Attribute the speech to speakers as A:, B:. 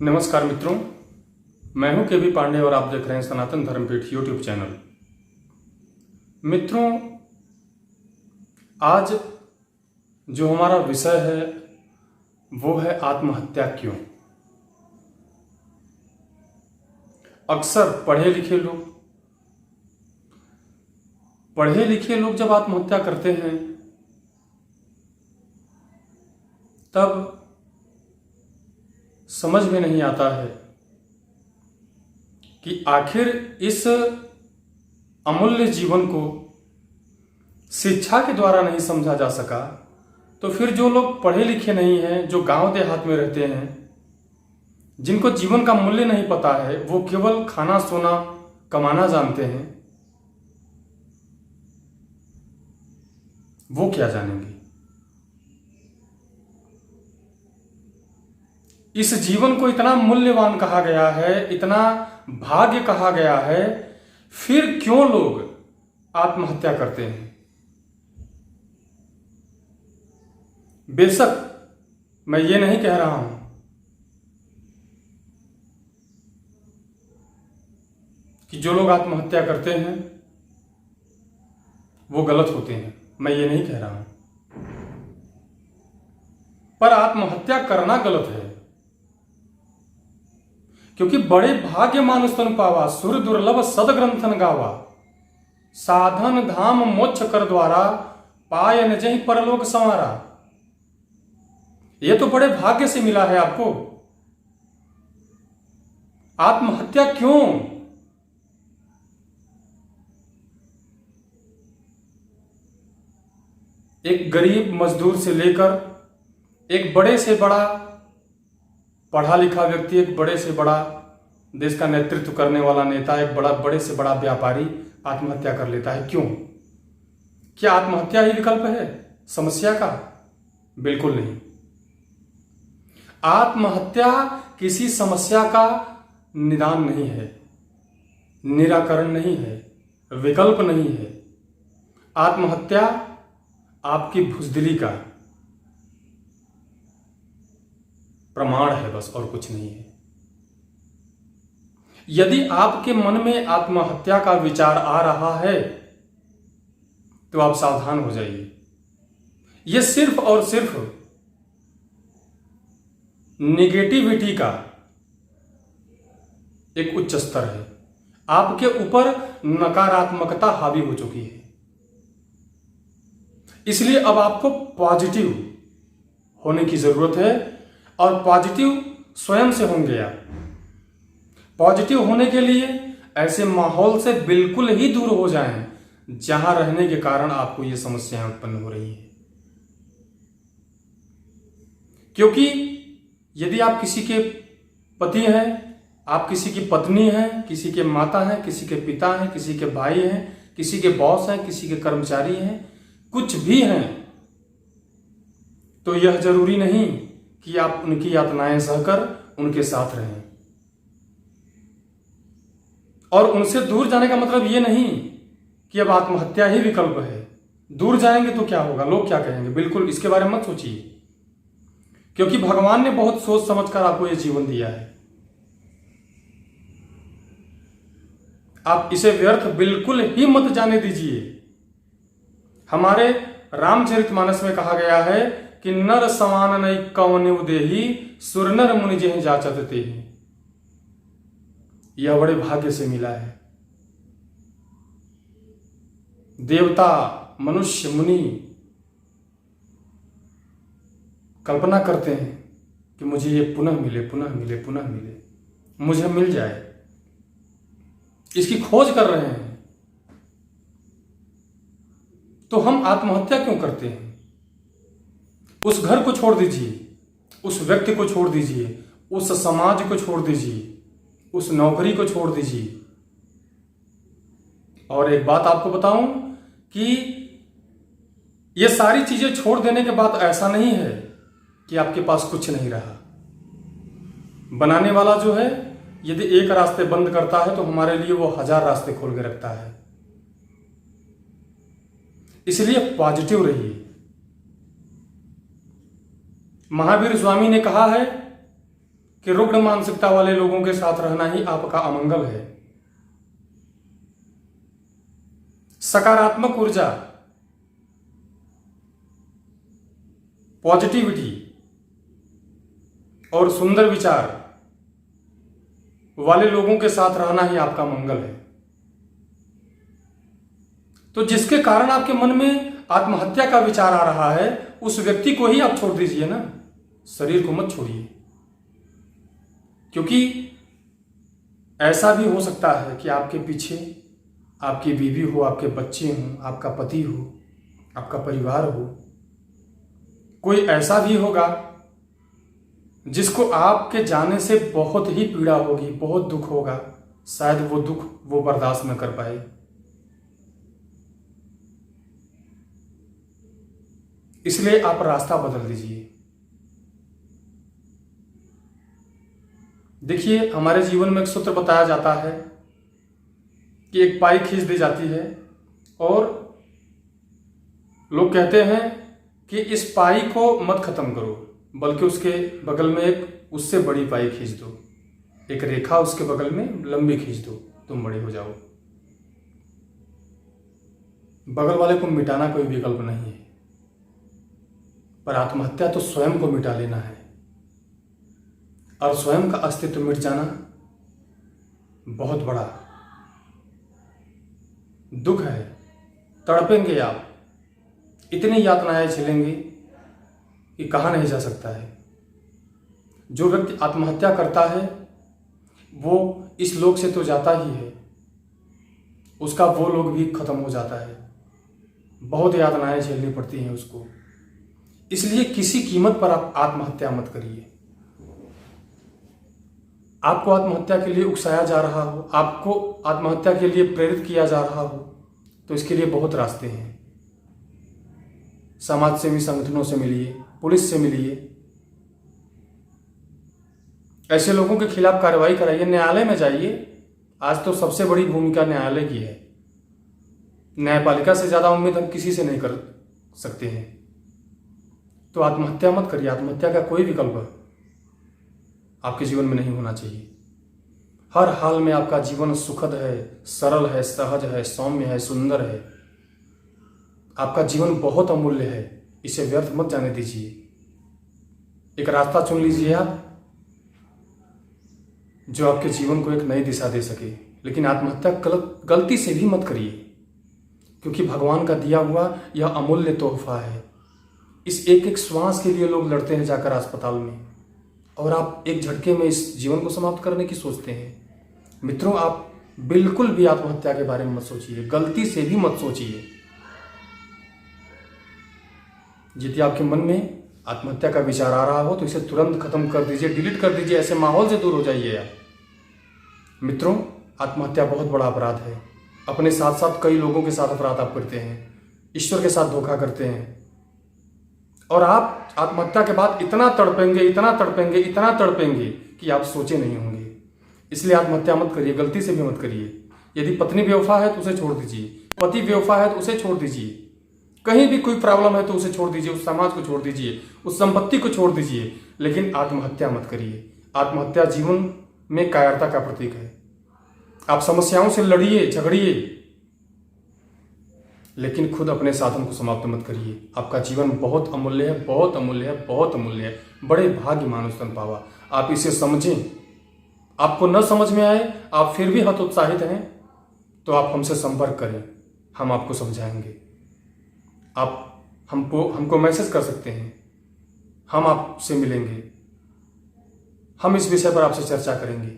A: नमस्कार मित्रों, मैं हूं केबी पांडे और आप देख रहे हैं सनातन धर्मपीठ यूट्यूब चैनल। मित्रों, आज जो हमारा विषय है वो है आत्महत्या क्यों। अक्सर पढ़े लिखे लोग जब आत्महत्या करते हैं तब समझ में नहीं आता है कि आखिर इस अमूल्य जीवन को शिक्षा के द्वारा नहीं समझा जा सका, तो फिर जो लोग पढ़े लिखे नहीं हैं, जो गांव देहात में रहते हैं, जिनको जीवन का मूल्य नहीं पता है, वो केवल खाना सोना कमाना जानते हैं, वो क्या जानेंगे। इस जीवन को इतना मूल्यवान कहा गया है, इतना भाग्य कहा गया है, फिर क्यों लोग आत्महत्या करते हैं। बेशक मैं ये नहीं कह रहा हूं कि जो लोग आत्महत्या करते हैं वो गलत होते हैं, मैं ये नहीं कह रहा हूं, पर आत्महत्या करना गलत है। क्योंकि बड़े भाग्य मानुष तनु पावा, सुर दुर्लभ सदग्रंथन गावा, साधन धाम मोक्ष कर द्वारा, पाय न जहि परलोक संवारा। ये तो बड़े भाग्य से मिला है आपको। आत्महत्या क्यों? एक गरीब मजदूर से लेकर एक बड़े से बड़ा पढ़ा लिखा व्यक्ति, एक बड़े से बड़ा देश का नेतृत्व करने वाला नेता, एक बड़े से बड़ा व्यापारी आत्महत्या कर लेता है। क्यों? क्या आत्महत्या ही विकल्प है समस्या का? बिल्कुल नहीं। आत्महत्या किसी समस्या का निदान नहीं है, निराकरण नहीं है, विकल्प नहीं है। आत्महत्या आपकी बुज़दिली का प्रमाण है, बस, और कुछ नहीं है। यदि आपके मन में आत्महत्या का विचार आ रहा है तो आप सावधान हो जाइए। यह सिर्फ और सिर्फ निगेटिविटी का एक उच्च स्तर है। आपके ऊपर नकारात्मकता हावी हो चुकी है। इसलिए अब आपको पॉजिटिव होने की जरूरत है, और पॉजिटिव स्वयं से होंगे आप। पॉजिटिव होने के लिए ऐसे माहौल से बिल्कुल ही दूर हो जाएं जहां रहने के कारण आपको ये समस्याएं उत्पन्न हो रही है। क्योंकि यदि आप किसी के पति हैं, आप किसी की पत्नी हैं, किसी के माता हैं, किसी के पिता हैं, किसी के भाई हैं, किसी के बॉस हैं, किसी के कर्मचारी हैं, कुछ भी हैं, तो यह जरूरी नहीं कि आप उनकी यातनाएं सहकर उनके साथ रहें। और उनसे दूर जाने का मतलब यह नहीं कि अब आत्महत्या ही विकल्प है। दूर जाएंगे तो क्या होगा, लोग क्या कहेंगे, बिल्कुल इसके बारे में मत सोचिए। क्योंकि भगवान ने बहुत सोच समझकर आपको यह जीवन दिया है। आप इसे व्यर्थ बिल्कुल ही मत जाने दीजिए। हमारे रामचरितमानस में कहा गया है कि नर समान नई कौन देही, सुर नर मुनि जेहि जाचत तेहि। यह बड़े भाग्य से मिला है। देवता, मनुष्य, मुनि कल्पना करते हैं कि मुझे ये पुनः मिले, पुनः मिले, पुनः मिले, मुझे मिल जाए, इसकी खोज कर रहे हैं। तो हम आत्महत्या क्यों करते हैं? उस घर को छोड़ दीजिए, उस व्यक्ति को छोड़ दीजिए, उस समाज को छोड़ दीजिए, उस नौकरी को छोड़ दीजिए। और एक बात आपको बताऊं कि ये सारी चीजें छोड़ देने के बाद ऐसा नहीं है कि आपके पास कुछ नहीं रहा। बनाने वाला जो है, यदि एक रास्ते बंद करता है तो हमारे लिए वो 1000 रास्ते खोल के रखता है। इसलिए पॉजिटिव रहिए। महावीर स्वामी ने कहा है कि रुग्ण मानसिकता वाले लोगों के साथ रहना ही आपका अमंगल है। सकारात्मक ऊर्जा, पॉजिटिविटी और सुंदर विचार वाले लोगों के साथ रहना ही आपका मंगल है। तो जिसके कारण आपके मन में आत्महत्या का विचार आ रहा है, उस व्यक्ति को ही आप छोड़ दीजिए ना, शरीर को मत छोड़िए। क्योंकि ऐसा भी हो सकता है कि आपके पीछे आपकी बीवी हो, आपके बच्चे हों, आपका पति हो, आपका परिवार हो, कोई ऐसा भी होगा जिसको आपके जाने से बहुत ही पीड़ा होगी, बहुत दुख होगा। शायद वो दुख वो बर्दाश्त न कर पाए। इसलिए आप रास्ता बदल दीजिए। देखिए, हमारे जीवन में एक सूत्र बताया जाता है कि एक पाई खींच दी जाती है और लोग कहते हैं कि इस पाई को मत खत्म करो, बल्कि उसके बगल में एक उससे बड़ी पाई खींच दो, एक रेखा उसके बगल में लंबी खींच दो, तुम बड़े हो जाओ। बगल वाले को मिटाना कोई विकल्प नहीं है, पर आत्महत्या तो स्वयं को मिटा लेना है, और स्वयं का अस्तित्व मिट जाना बहुत बड़ा दुख है। तड़पेंगे आप, इतनी यातनाएं झेलेंगे कि कहा नहीं जा सकता है। जो व्यक्ति आत्महत्या करता है वो इस लोक से तो जाता ही है, उसका वो लोग भी खत्म हो जाता है। बहुत यातनाएं झेलनी पड़ती हैं उसको। इसलिए किसी कीमत पर आप आत्महत्या मत करिए। आपको आत्महत्या के लिए उकसाया जा रहा हो, आपको आत्महत्या के लिए प्रेरित किया जा रहा हो, तो इसके लिए बहुत रास्ते हैं। समाज सेवी संगठनों से मिलिए, पुलिस से मिलिए, ऐसे लोगों के खिलाफ कार्रवाई कराइए, न्यायालय में जाइए। आज तो सबसे बड़ी भूमिका न्यायालय की है। न्यायपालिका से ज्यादा उम्मीद हम किसी से नहीं कर सकते हैं। तो आत्महत्या मत करिए। आत्महत्या का कोई विकल्प आपके जीवन में नहीं होना चाहिए। हर हाल में आपका जीवन सुखद है, सरल है, सहज है, सौम्य है, सुंदर है। आपका जीवन बहुत अमूल्य है, इसे व्यर्थ मत जाने दीजिए। एक रास्ता चुन लीजिए आप, जो आपके जीवन को एक नई दिशा दे सके। लेकिन आत्महत्या गलती से भी मत करिए, क्योंकि भगवान का दिया हुआ यह अमूल्य तोहफा है। इस एक एक श्वास के लिए लोग लड़ते हैं जाकर अस्पताल में, और आप एक झटके में इस जीवन को समाप्त करने की सोचते हैं। मित्रों, आप बिल्कुल भी आत्महत्या के बारे में मत सोचिए, गलती से भी मत सोचिए। यदि आपके मन में आत्महत्या का विचार आ रहा हो तो इसे तुरंत खत्म कर दीजिए, डिलीट कर दीजिए। ऐसे माहौल से दूर हो जाइए आप। मित्रों, आत्महत्या बहुत बड़ा अपराध है। अपने साथ साथ कई लोगों के साथ अपराध आप करते हैं, ईश्वर के साथ धोखा करते हैं, और आप आत्महत्या के बाद इतना तड़पेंगे, इतना तड़पेंगे, इतना तड़पेंगे कि आप सोचे नहीं होंगे। इसलिए आत्महत्या मत करिए, गलती से भी मत करिए। यदि पत्नी बेवफा है तो उसे छोड़ दीजिए, पति बेवफा है तो उसे छोड़ दीजिए, कहीं भी कोई प्रॉब्लम है तो उसे छोड़ दीजिए, उस समाज को छोड़ दीजिए, उस संपत्ति को छोड़ दीजिए, लेकिन आत्महत्या मत करिए। आत्महत्या जीवन में कायरता का प्रतीक है। आप समस्याओं से लड़िए, झगड़िए, लेकिन खुद अपने साधन को समाप्त मत करिए। आपका जीवन बहुत अमूल्य है, बहुत अमूल्य है, बहुत अमूल्य है। बड़े भाग्य मानुष तन पावा। आप इसे समझें। आपको न समझ में आए, आप फिर भी हतोत्साहित हैं, तो आप हमसे संपर्क करें, हम आपको समझाएंगे। आप हमको मैसेज कर सकते हैं, हम आपसे मिलेंगे, हम इस विषय पर आपसे चर्चा करेंगे।